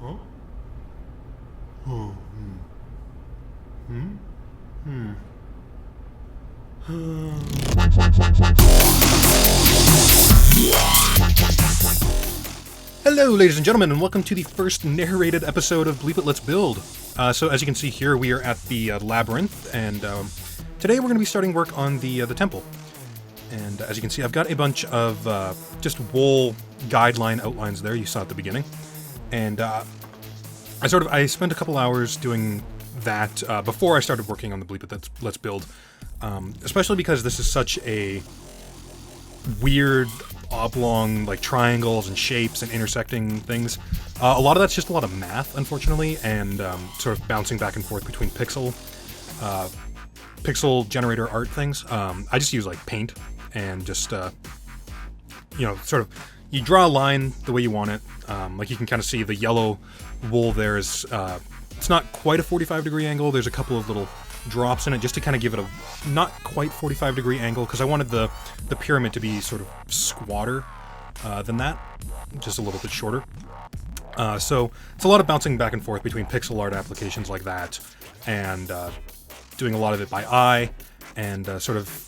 Huh? Oh, Hello, ladies and gentlemen, and welcome to the first narrated episode of Bleep It, Let's Build. So as you can see here, we are at the Labyrinth, and today we're going to be starting work on the temple. And as you can see, I've got a bunch of just wool guideline outlines there you saw at the beginning. And I spent a couple hours doing that before I started working on the Bleep It, Let's Build. Especially because this is such a weird oblong, like, triangles and shapes and intersecting things. A lot of that's just a lot of math, unfortunately, and sort of bouncing back and forth between pixel generator art things. I just use, like, paint and just, sort of, you draw a line the way you want it. Like, you can kind of see the yellow wool there is, it's not quite a 45-degree angle. There's a couple of little drops in it just to kind of give it a not quite 45-degree angle, because I wanted the pyramid to be sort of squatter than that, just a little bit shorter. So it's a lot of bouncing back and forth between pixel art applications like that and doing a lot of it by eye and sort of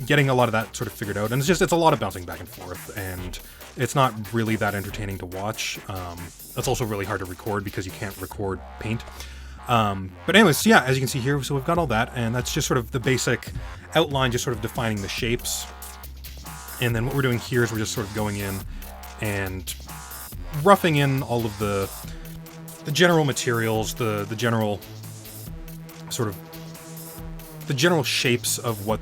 getting a lot of that sort of figured out. And it's a lot of bouncing back and forth, and it's not really that entertaining to watch. That's also really hard to record because you can't record paint. But anyways, yeah, as you can see here, so we've got all that, and that's just sort of the basic outline, just sort of defining the shapes. And then what we're doing here is we're just sort of going in and roughing in all of the general materials, the general sort of the general shapes of what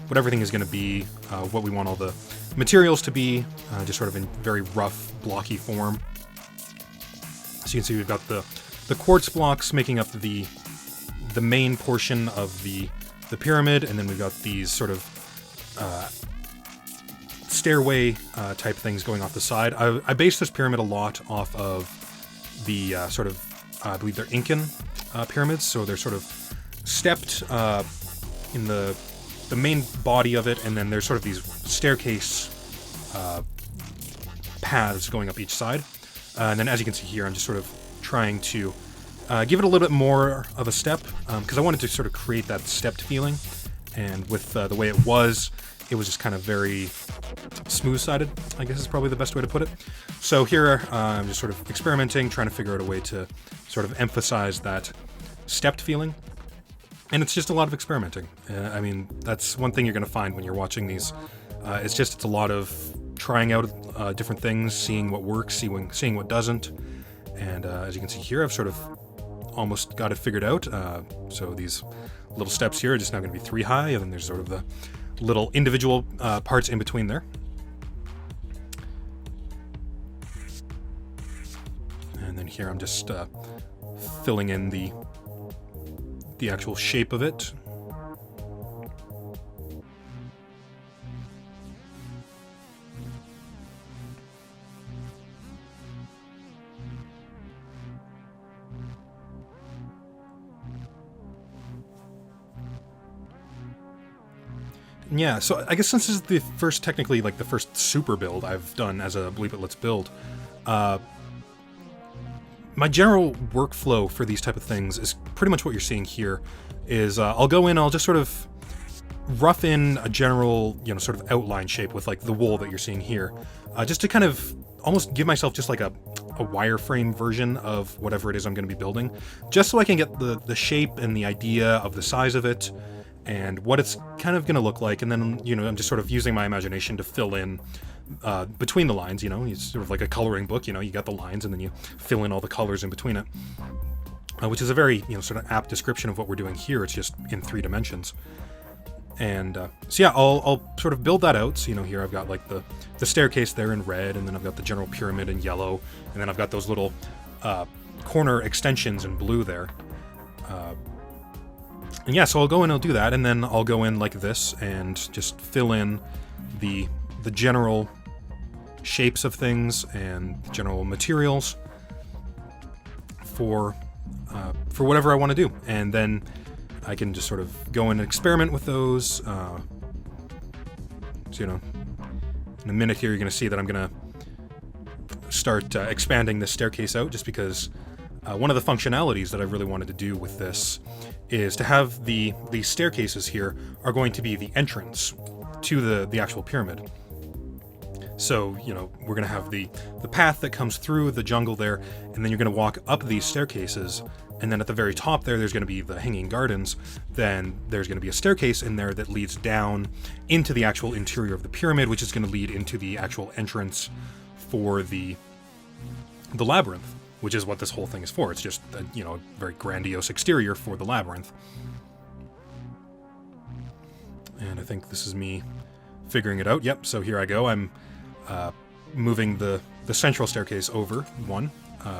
what everything is going to be, what we want all the materials to be, just sort of in very rough, blocky form. So you can see we've got the quartz blocks making up the main portion of the pyramid, and then we've got these sort of stairway type things going off the side. I based this pyramid a lot off of the sort of, I believe they're Incan pyramids, so they're sort of stepped in the main body of it, and then there's sort of these staircase paths going up each side. And then as you can see here, I'm just sort of trying to give it a little bit more of a step, because I wanted to sort of create that stepped feeling, and with the way it was just kind of very smooth-sided, I guess is probably the best way to put it. So here I'm just sort of experimenting, trying to figure out a way to sort of emphasize that stepped feeling, and it's just a lot of experimenting. I mean, that's one thing you're going to find when you're watching these. It's a lot of trying out different things, seeing what works, seeing what doesn't. And as you can see here, I've sort of almost got it figured out. So these little steps here are just now going to be 3 high, and then there's sort of the little individual parts in between there. And then here I'm just filling in the actual shape of it. Yeah, so I guess since this is the first, technically, like, the first super build I've done as a Bleep It, Let's Build, my general workflow for these type of things is pretty much what you're seeing here. Is I'll go in, I'll just sort of rough in a general, sort of outline shape with, like, the wool that you're seeing here, just to kind of almost give myself just like a wireframe version of whatever it is I'm going to be building, just so I can get the shape and the idea of the size of it, and what it's kind of going to look like. And then, I'm just sort of using my imagination to fill in between the lines. It's sort of like a coloring book. You got the lines, and then you fill in all the colors in between it, which is a very, sort of apt description of what we're doing here. It's just in 3 dimensions. And so yeah, I'll sort of build that out. So, here I've got, like, the staircase there in red, and then I've got the general pyramid in yellow, and then I've got those little corner extensions in blue there. And yeah, so I'll go in and I'll do that, and then I'll go in like this and just fill in the general shapes of things and general materials for whatever I want to do. And then I can just sort of go in and experiment with those. So, in a minute here, you're going to see that I'm going to start expanding this staircase out, just because one of the functionalities that I really wanted to do with this is to have these staircases here are going to be the entrance to the actual pyramid. So, you know, we're going to have the path that comes through the jungle there, and then you're going to walk up these staircases, and then at the very top there's going to be the hanging gardens. Then there's going to be a staircase in there that leads down into the actual interior of the pyramid, which is going to lead into the actual entrance for the labyrinth, which is what this whole thing is for. It's just a, you know, a very grandiose exterior for the labyrinth. And I think this is me figuring it out. Yep, so here I go. I'm moving the central staircase over one,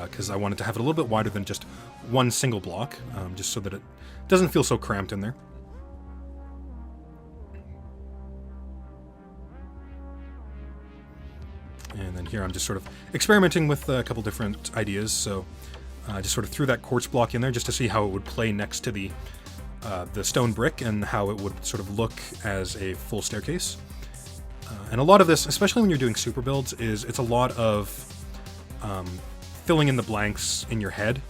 because I wanted to have it a little bit wider than just one single block, just so that it doesn't feel so cramped in there. And then here I'm just sort of experimenting with a couple different ideas, so I just sort of threw that quartz block in there just to see how it would play next to the stone brick and how it would sort of look as a full staircase. And a lot of this, especially when you're doing super builds, it's a lot of filling in the blanks in your head,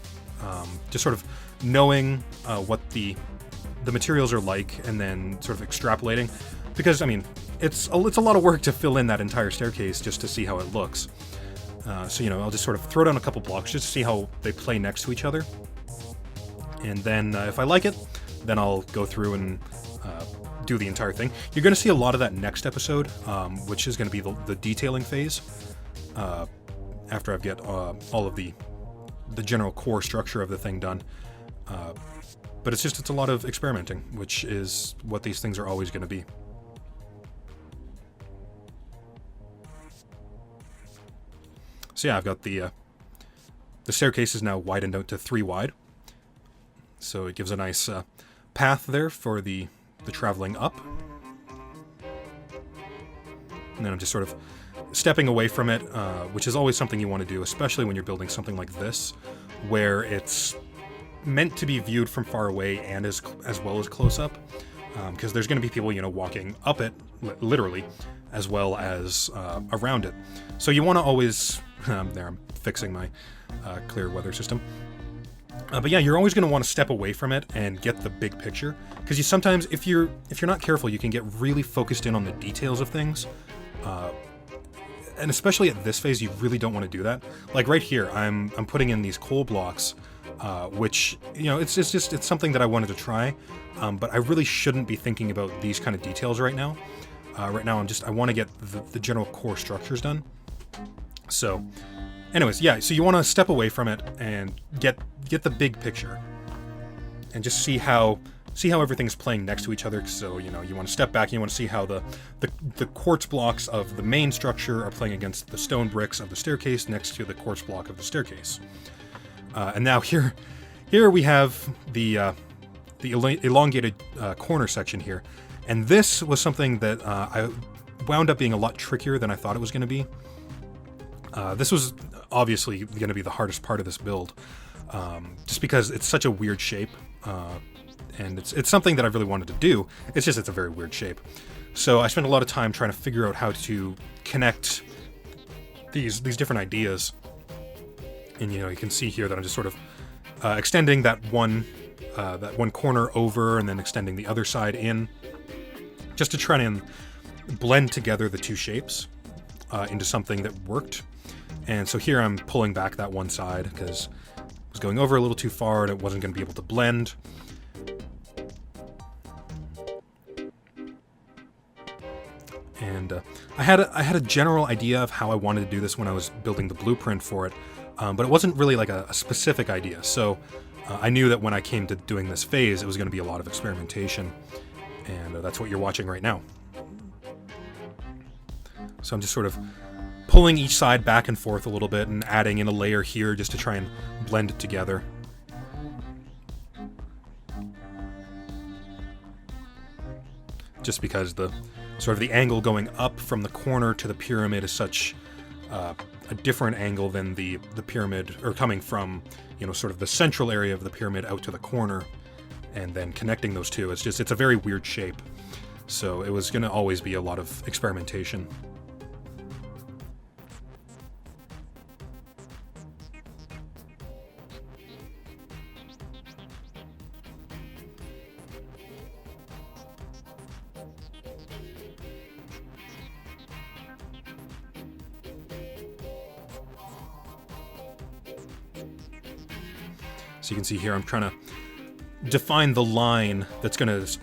just sort of knowing what the materials are like, and then sort of extrapolating. Because, I mean, it's a lot of work to fill in that entire staircase just to see how it looks. So, you know, I'll just sort of throw down a couple blocks just to see how they play next to each other. And then if I like it, then I'll go through and do the entire thing. You're going to see a lot of that next episode, which is going to be the detailing phase, after I've get all of the general core structure of the thing done. But it's a lot of experimenting, which is what these things are always going to be. So yeah, I've got the staircase is now widened out to 3 wide, so it gives a nice path there for the traveling up. And then I'm just sort of stepping away from it, which is always something you want to do, especially when you're building something like this, where it's meant to be viewed from far away and as well as close up, because there's going to be people, you know, walking up it, literally, as well as around it. So you want to always... there, I'm fixing my clear weather system. But yeah, you're always going to want to step away from it and get the big picture, because you sometimes, if you're not careful, you can get really focused in on the details of things, and especially at this phase, you really don't want to do that. Like right here, I'm putting in these coal blocks, which, you know, it's something that I wanted to try, but I really shouldn't be thinking about these kind of details right now. Right now, I want to get the general core structures done. So, anyways, yeah, so you want to step away from it and get the big picture, and just see how everything's playing next to each other. So, you know, you want to step back and you want to see how the quartz blocks of the main structure are playing against the stone bricks of the staircase next to the quartz block of the staircase. And now here we have the elongated corner section here, and this was something that I wound up being a lot trickier than I thought it was going to be. This was obviously going to be the hardest part of this build, just because it's such a weird shape, and it's something that I really wanted to do. It's a very weird shape. So I spent a lot of time trying to figure out how to connect these different ideas. And, you know, you can see here that I'm just sort of extending that one corner over, and then extending the other side in, just to try and blend together the two shapes into something that worked. And so here I'm pulling back that one side because it was going over a little too far and it wasn't going to be able to blend. And I had a general idea of how I wanted to do this when I was building the blueprint for it, but it wasn't really like a specific idea. So I knew that when I came to doing this phase, it was going to be a lot of experimentation, and that's what you're watching right now. So I'm just sort of pulling each side back and forth a little bit and adding in a layer here just to try and blend it together. Just because the sort of the angle going up from the corner to the pyramid is such a different angle than the pyramid, or coming from, you know, sort of the central area of the pyramid out to the corner and then connecting those two. It's a very weird shape. So it was going to always be a lot of experimentation. So you can see here I'm trying to define the line that's going to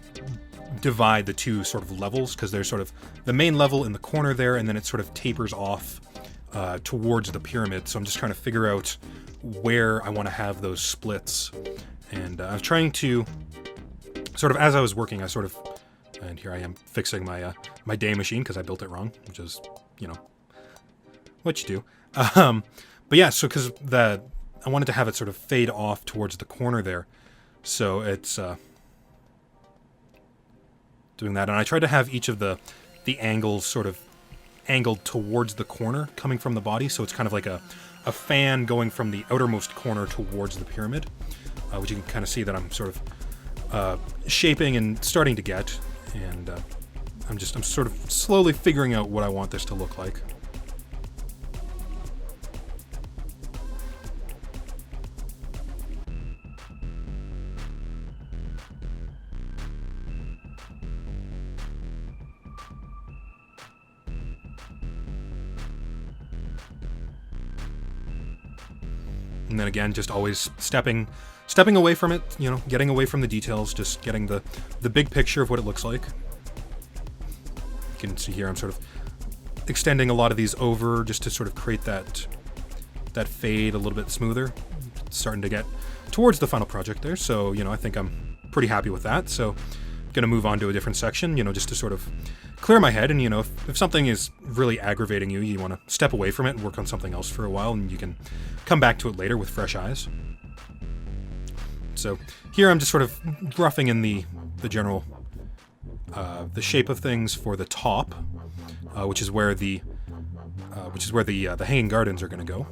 divide the two sort of levels, because there's sort of the main level in the corner there, and then it sort of tapers off towards the pyramid. So I'm just trying to figure out where I want to have those splits. And I was trying to sort of, as I was working, and here I am fixing my my day machine because I built it wrong, which is, you know, what you do. But yeah, so because I wanted to have it sort of fade off towards the corner there, so it's doing that. And I tried to have each of the angles sort of angled towards the corner coming from the body, so it's kind of like a fan going from the outermost corner towards the pyramid, which you can kind of see that I'm sort of shaping and starting to get. And I'm sort of slowly figuring out what I want this to look like. And then again, just always stepping away from it, you know, getting away from the details, just getting the big picture of what it looks like. You can see here I'm sort of extending a lot of these over just to sort of create that fade a little bit smoother. It's starting to get towards the final project there, so, you know, I think I'm pretty happy with that. So I'm going to move on to a different section, you know, just to sort of clear my head. And, you know, if something is really aggravating you, you want to step away from it and work on something else for a while, and you can come back to it later with fresh eyes. So here I'm just sort of roughing in the general the shape of things for the top, which is where the hanging gardens are going to go.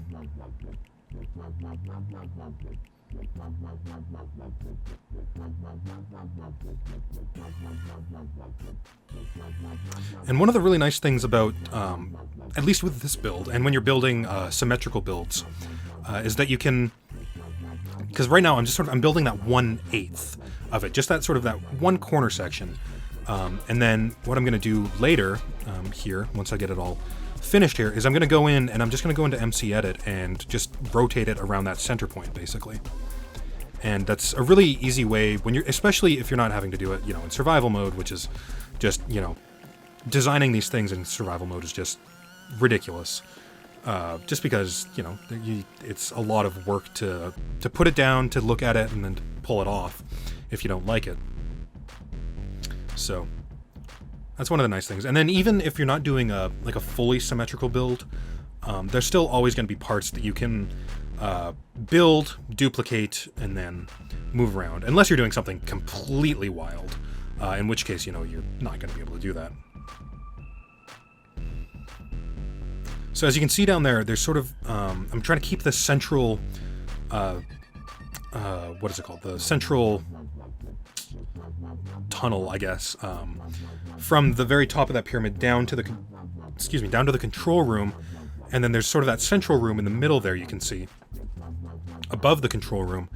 And one of the really nice things about, at least with this build, and when you're building symmetrical builds, is that you can, because right now I'm building that 1/8 of it, just that sort of that one corner section. And then what I'm going to do later here, once I get it all finished here, is I'm going to go in and I'm just going to go into MC Edit and just rotate it around that center point, basically. And that's a really easy way when especially if you're not having to do it, you know, in survival mode, which is just, you know, designing these things in survival mode is just ridiculous. Just because, you know, it's a lot of work to put it down, to look at it, and then to pull it off if you don't like it. So that's one of the nice things. And then even if you're not doing a fully symmetrical build, there's still always going to be parts that you can build, duplicate, and then move around, unless you're doing something completely wild, in which case, you know, you're not going to be able to do that. So as you can see down there, there's sort of, I'm trying to keep the central, what is it called? The central tunnel, I guess, from the very top of that pyramid down to the control room, and then there's sort of that central room in the middle there, you can see, above the control room,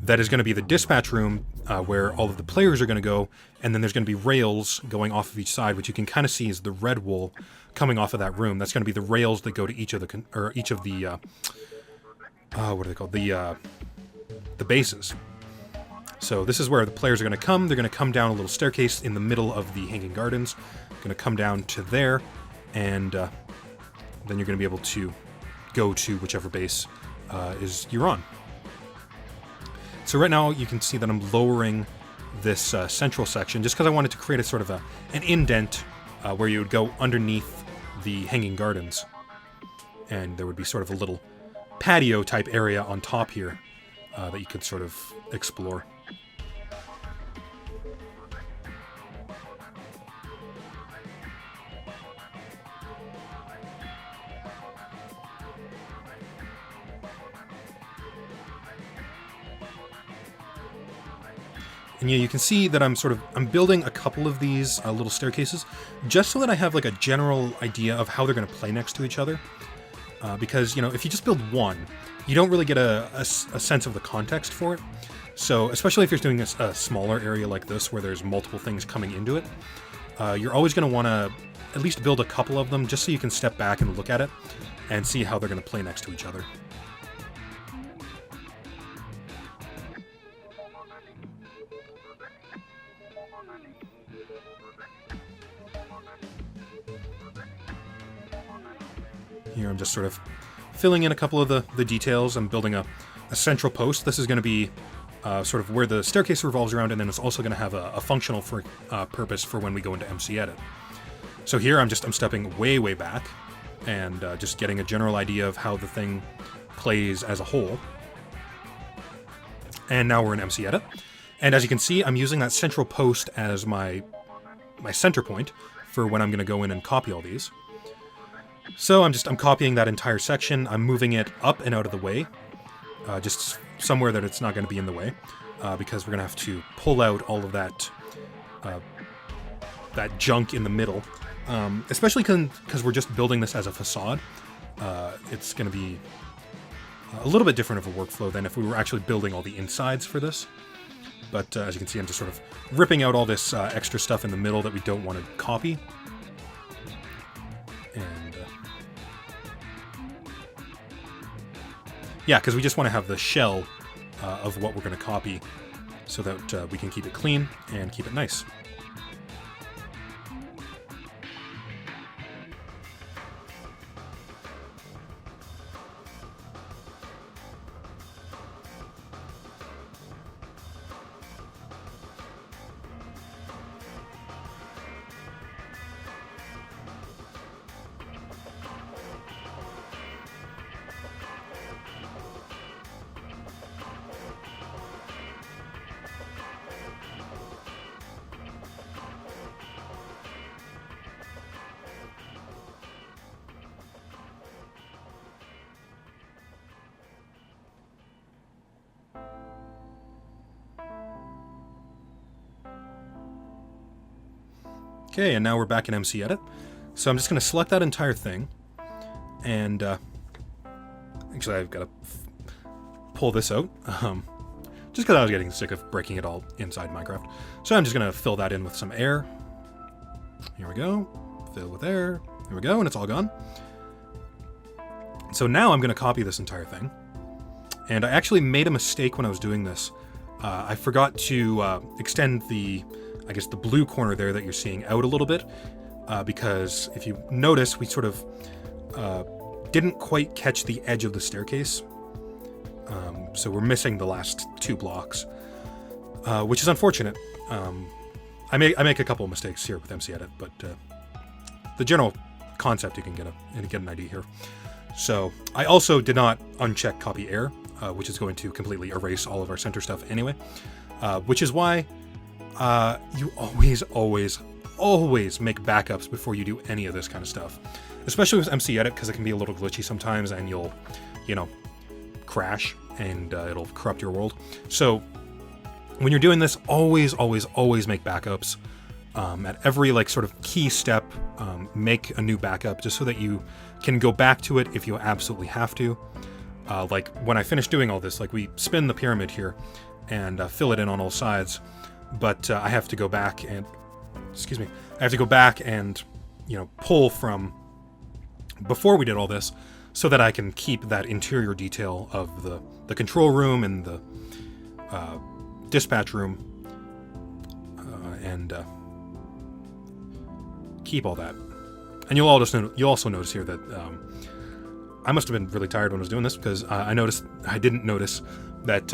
that is going to be the dispatch room, where all of the players are going to go, and then there's going to be rails going off of each side, which you can kind of see is the red wool coming off of that room. That's going to be the rails that go to each of the what are they called? The bases. So this is where the players are going to come. They're going to come down a little staircase in the middle of the hanging gardens. Going to come down to there, and then you're going to be able to go to whichever base is you're on. So right now you can see that I'm lowering this central section just because I wanted to create a sort of an indent where you would go underneath the hanging gardens, and there would be sort of a little patio type area on top here that you could sort of explore. And yeah, you can see that I'm building a couple of these little staircases just so that I have like a general idea of how they're going to play next to each other. Because, you know, if you just build one, you don't really get a sense of the context for it. So, especially if you're doing a smaller area like this where there's multiple things coming into it, you're always going to want to at least build a couple of them just so you can step back and look at it and see how they're going to play next to each other. just sort of filling in a couple of the details. I'm building a central post. This is going to be sort of where the staircase revolves around, and then it's also going to have a functional purpose for when we go into MC Edit. So here I'm stepping way back and just getting a general idea of how the thing plays as a whole. And now we're in MC Edit. And as you can see, I'm using that central post as my center point for when I'm going to go in and copy all these. So I'm copying that entire section. I'm moving it up and out of the way, just somewhere that it's not going to be in the way, because we're going to have to pull out all of that junk in the middle, especially because we're just building this as a facade. It's going to be a little bit different of a workflow than if we were actually building all the insides for this. But as you can see, I'm just sort of ripping out all this extra stuff in the middle that we don't want to copy. And yeah, because we just want to have the shell of what we're going to copy so that we can keep it clean and keep it nice. Okay, and now we're back in MC Edit. So I'm just going to select that entire thing, and actually I've got to pull this out, just because I was getting sick of breaking it all inside Minecraft. So I'm just going to fill that in with some air. Here we go. Fill with air. Here we go, and it's all gone. So now I'm going to copy this entire thing, and I actually made a mistake when I was doing this. I forgot to extend the blue corner there that you're seeing out a little bit, because if you notice, we sort of didn't quite catch the edge of the staircase. So we're missing the last 2 blocks, which is unfortunate. I make a couple of mistakes here with MC Edit, but the general concept you can get an idea here. So I also did not uncheck copy air, which is going to completely erase all of our center stuff anyway, which is why you always make backups before you do any of this kind of stuff, especially with MC Edit, because it can be a little glitchy sometimes, and you'll, crash, and it'll corrupt your world. So when you're doing this, always make backups. At every sort of key step, make a new backup just so that you can go back to it if you absolutely have to. Like when I finish doing all this, we spin the pyramid here and fill it in on all sides. But I have to go back and, pull from before we did all this so that I can keep that interior detail of the control room and the dispatch room and keep all that. And you'll also notice here that I must have been really tired when I was doing this, because I didn't notice that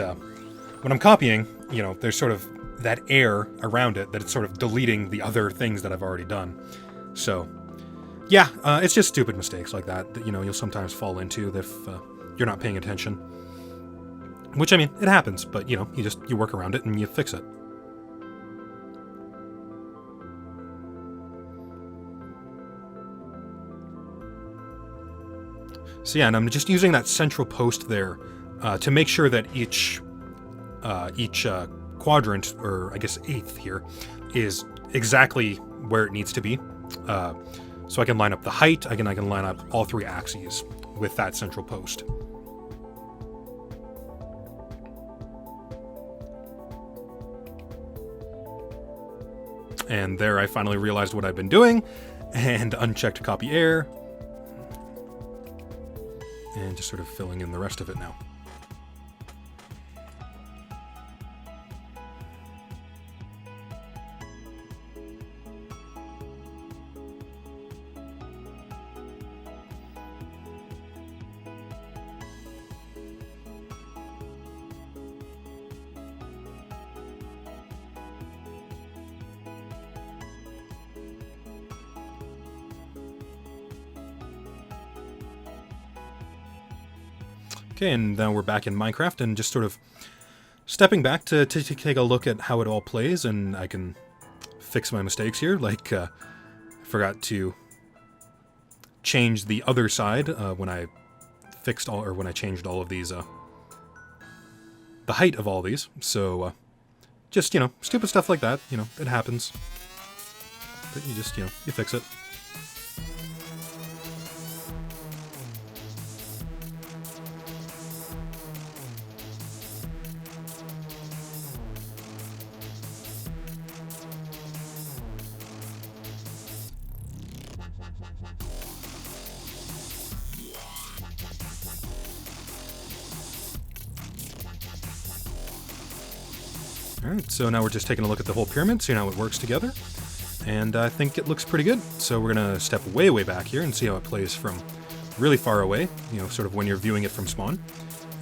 when I'm copying, there's sort of that air around it that it's sort of deleting the other things that I've already done. So yeah, it's just stupid mistakes like that you'll sometimes fall into if you're not paying attention, which, it happens, but you work around it and you fix it. So yeah, and I'm just using that central post there to make sure that each quadrant, or I guess eighth here, is exactly where it needs to be. So I can line up the height, I can line up all 3 axes with that central post. And there I finally realized what I've been doing, and unchecked copy air, and just sort of filling in the rest of it now. Okay, and now we're back in Minecraft and just sort of stepping back to take a look at how it all plays, and I can fix my mistakes here. Like, I forgot to change the other side when I when I changed all of these, the height of all these. So, just, you know, stupid stuff like that, you know, it happens. But you just, you know, you fix it. Alright, so now we're just taking a look at the whole pyramid, seeing how it works together. And I think it looks pretty good. So we're going to step way, way back here and see how it plays from really far away, you know, sort of when you're viewing it from spawn.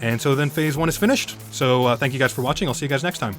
And so then phase 1 is finished. So thank you guys for watching. I'll see you guys next time.